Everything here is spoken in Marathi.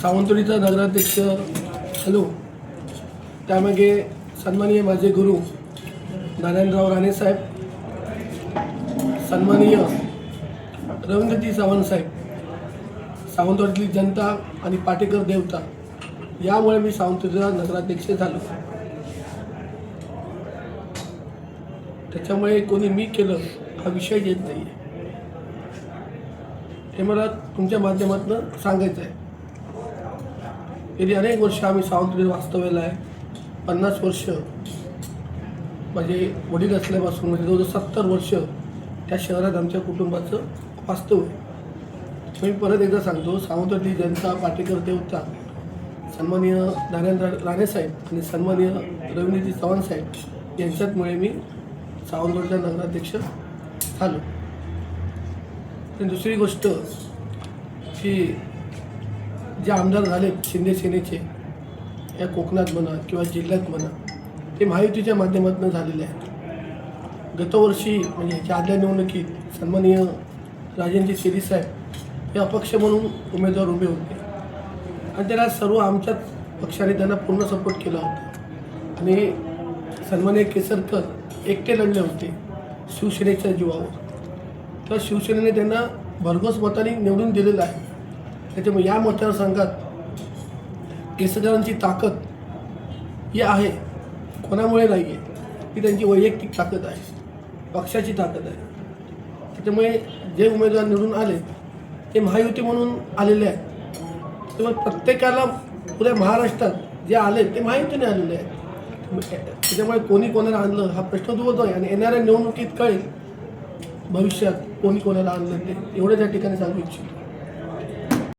सावंतवाडीचा नगराध्यक्ष हॅलो, त्यामागे सन्माननीय माझे गुरु नारायणराव राणे साहेब, सन्माननीय रवींद्रजी चव्हाण साहेब, सावंतवाडीतली जनता आणि पाटेकर देवता, यामुळे मी सावंतवाडीचा नगराध्यक्ष झालो. त्याच्यामुळे कोणी मी केलं हा विषय येत नाही आहे, हे मला तुमच्या माध्यमातून सांगायचं आहे. गेली अनेक वर्ष आम्ही सावंतवाडीत वास्तव्याला आहे. 50 वर्ष माझे वडील असल्यापासून म्हणजे जवळजवळ 70 वर्ष त्या शहरात आमच्या कुटुंबाचं वास्तव आहे. मी परत एकदा सांगतो, सावंतवाडीतली जनता, पाटेकर देवता, सन्माननीय नारायणराव राणे साहेब आणि सन्माननीय रवींद्रजी चव्हाण साहेब यांच्यामुळे मी सावंतवाडीचा नगराध्यक्ष झालो. आणि दुसरी गोष्ट की जे आमदार झालेत शिंदे सेनेचे या कोकणात म्हणा किंवा जिल्ह्यात म्हणा, ते महायुतीच्या माध्यमातून झालेले आहेत. गतवर्षी म्हणजे ह्याच्या आदल्या निवडणुकीत सन्माननीय राजेंद्र शिरी साहेब हे अपक्ष म्हणून उमेदवार उभे होते आणि त्याला सर्व आमच्याच पक्षाने त्यांना पूर्ण सपोर्ट केला होता. आणि सन्माननीय केसरकर एकटे लढले होते शिवसेनेच्या जीवावर, तर शिवसेनेने त्यांना भरघोस मताने निवडून दिलेलं आहे. त्याच्यामुळे या मतदारसंघात केसरकरांची ताकद ही आहे, कोणामुळे नाही आहे, ती त्यांची वैयक्तिक ताकद आहे, पक्षाची ताकद आहे. त्याच्यामुळे जे उमेदवार निवडून आले ते महायुती म्हणून आलेले आहेत. त्यामुळे प्रत्येकाला पुऱ्या महाराष्ट्रात जे आले ते महायुतीने आलेले आहेत. त्याच्यामुळे कोणी कोणाला आणलं हा प्रश्न दूर होतो आहे आणि येणाऱ्या निवडणुकीत कळेल भविष्यात कोणी कोणाला आणलं ते. एवढं त्या ठिकाणी सांगू इच्छितो.